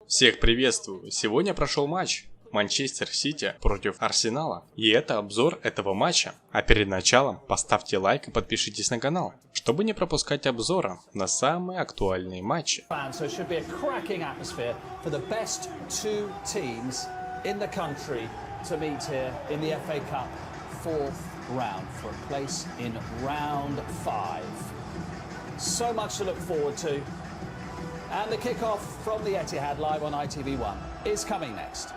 Всех приветствую! Сегодня прошел матч МАНЧЕСТЕР СИТИ против АРСЕНАЛа. И это обзор этого матча. А перед началом поставьте лайк и подпишитесь на канал, чтобы не пропускать обзора на самые актуальные матчи. So much to look forward to. And the kick-off from the Etihad live on ITV1 is coming next.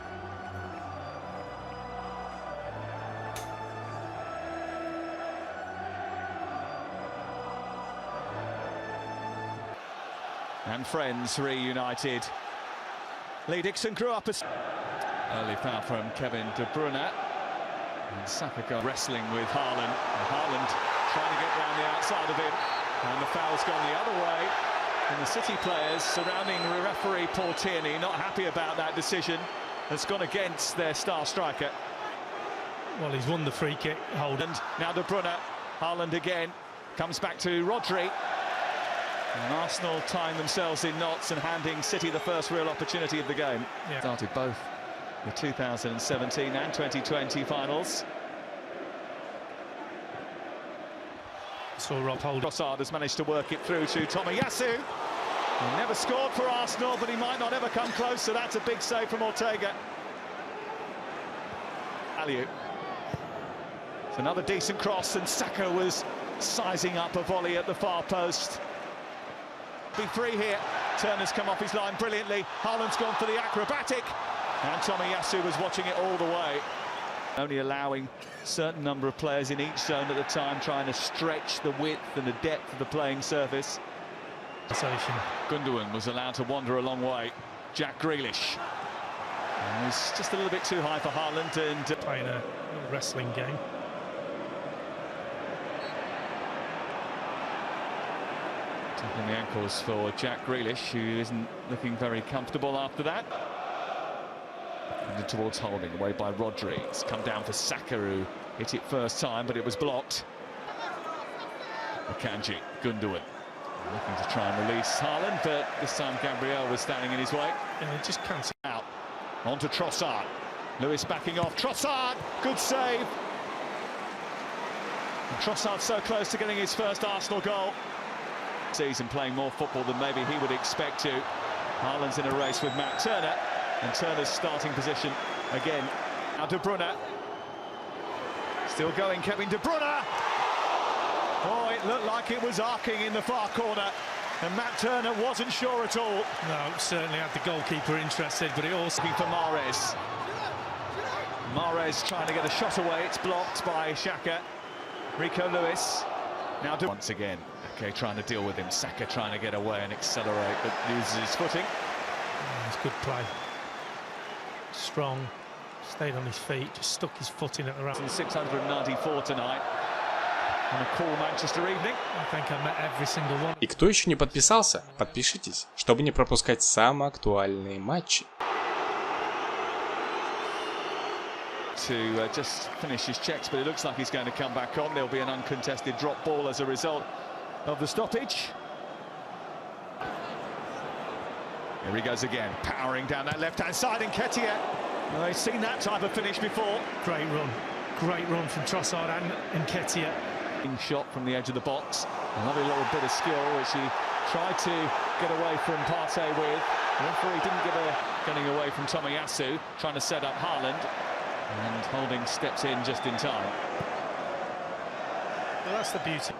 And friends reunited. Lee Dixon grew up as early foul from Kevin De Bruyne. And Saka wrestling with Haaland. And Haaland trying to get round the outside of him. And the foul's gone the other way. And the City players surrounding the referee Paul Tierney, not happy about that decision. That's gone against their star striker. Well, he's won the free kick. Holland, now De Bruyne. Haaland again. Comes back to Rodri. And Arsenal tying themselves in knots and handing City the first real opportunity of the game. Yeah. Started both the 2017 and 2020 finals. Saw Rob hold. Trossard has managed to work it through to Tomiyasu. He never scored for Arsenal, but he might not ever come close, so that's a big save from Ortega. Aliou. It's another decent cross, and Saka was sizing up a volley at the far post. Be free here. Turner's come off his line brilliantly. Haaland's gone for the acrobatic, and Tomiyasu was watching it all the way. Only allowing a certain number of players in each zone at the time, trying to stretch the width and the depth of the playing surface. Gundogan was allowed to wander a long way. Jack Grealish. And he's just a little bit too high for Haaland and playing a wrestling game. Tapping the ankles for Jack Grealish, who isn't looking very comfortable after that. And towards Holding, away by Rodri. It's come down for Saka, who hit it first time, but it was blocked. Akanji, Gundogan, looking to try and release Haaland, but this time Gabriel was standing in his way. Yeah, he just can't. Out, on to Trossard. Lewis backing off. Trossard, good save. And Trossard so close to getting his first Arsenal goal. Season playing more football than maybe he would expect to. Haaland's in a race with Matt Turner. And Turner's starting position again. Now De Bruyne. Still going, Kevin De Bruyne. Oh, it looked like it was arcing in the far corner. And Matt Turner wasn't sure at all. No, certainly had the goalkeeper interested, but it also... Looking for Mahrez. Mahrez trying to get a shot away. It's blocked by Xhaka. Rico Lewis. Now once again. Okay, trying to deal with him. Saka trying to get away and accelerate, but loses his footing. It's good play. Strong, stayed on his feet, just stuck his foot in at the right. 694 tonight on a cool Manchester evening. I think I met every single one. И кто еще не подписался, подпишитесь, чтобы не пропускать самые актуальные матчи. To just finish his checks, but it looks like he's going to come back on. There'll be an uncontested drop ball as a result of the stoppage. Here he goes again, powering down that left-hand side, and Nketiah. Well, they've seen that type of finish before. Great run from Trossard and Nketiah. Shot from the edge of the box. A lovely little bit of skill, which he tried to get away from Partey with. The referee didn't get getting away from Tomiyasu, trying to set up Haaland. And Holding steps in just in time. Well, that's the beauty.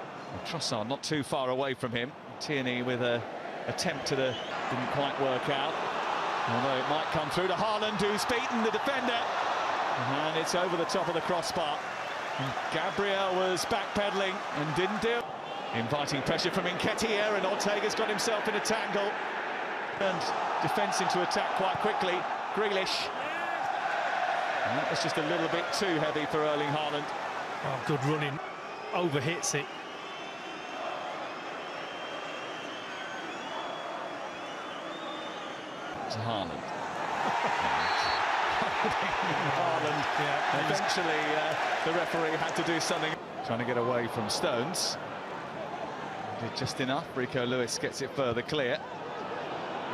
Trossard not too far away from him. Tierney with a attempt to the didn't quite work out, although it might come through to Haaland, who's beaten the defender, and it's over the top of the crossbar. And Gabriel was backpedaling and didn't do it. Inviting pressure from Nketiah, and Ortega's got himself in a tangle and defence into attack quite quickly. Grealish, and that was just a little bit too heavy for Erling Haaland. Oh, good running, overhits it. To Haaland. Haaland, yeah. Eventually, the referee had to do something. Trying to get away from Stones. Did just enough. Rico Lewis gets it further clear.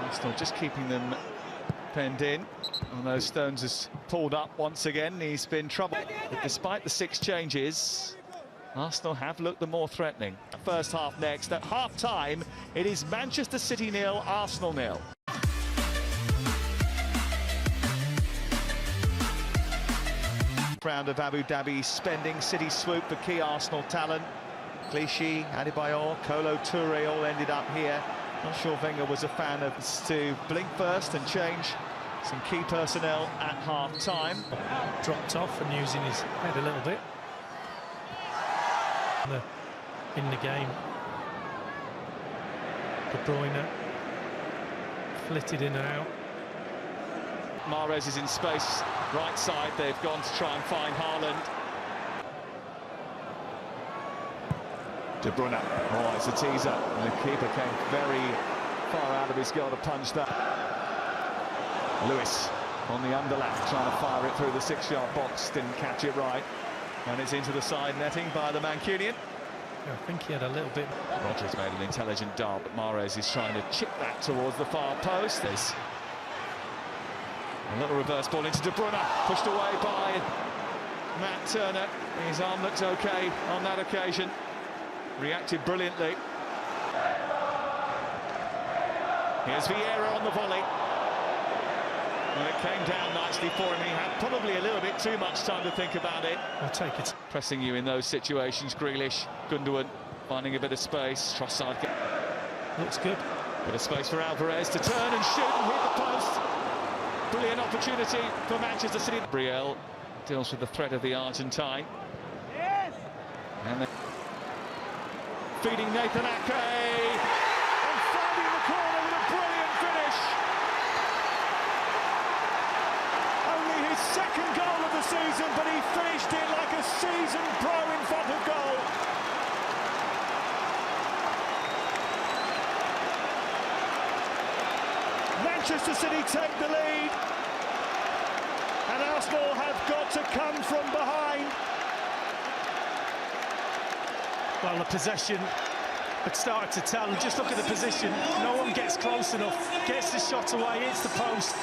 Arsenal just keeping them penned in. And those stones has pulled up once again. He's been troubled. But despite the 6 changes, Arsenal have looked the more threatening. First half next. At half-time, it is Manchester City 0, Arsenal 0. Round of Abu Dhabi spending. City swoop for key Arsenal talent. Clichy, Adebayor, Kolo Toure all ended up here. Not sure Wenger was a fan of this to blink first and change some key personnel at half-time. Dropped off and using his head a little bit. In the game. De Bruyne flitted in and out. Mahrez is in space, right side. They've gone to try and find Haaland. De Bruyne, oh, it's a teaser. And the keeper came very far out of his goal to punch that. Lewis on the underlap, trying to fire it through the 6-yard box, didn't catch it right. And it's into the side netting by the Mancunian. I think he had a little bit. Rodgers made an intelligent dart, but Mahrez is trying to chip that towards the far post. There's a little reverse ball into De Bruyne, pushed away by Matt Turner. His arm looks okay on that occasion. Reacted brilliantly. Here's Vieira on the volley. Well, it came down nicely for him. He had probably a little bit too much time to think about it. I'll take it. Pressing you in those situations. Grealish, Gundogan finding a bit of space. Trossard Looks good. bit of space for Alvarez to turn and shoot and hit the post. Brilliant opportunity for Manchester City. Brielle deals with the threat of the Argentine. Yes. And then feeding Nathan Ake. And finding the corner with a brilliant finish. Only his 2nd goal of the season, but he finished it like a seasoned pro in front of goal. Manchester City take the lead, and Arsenal have got to come from behind. Well, the possession had started to tell. Just look at the position. No one gets close enough. Gets the shot away, hits the post.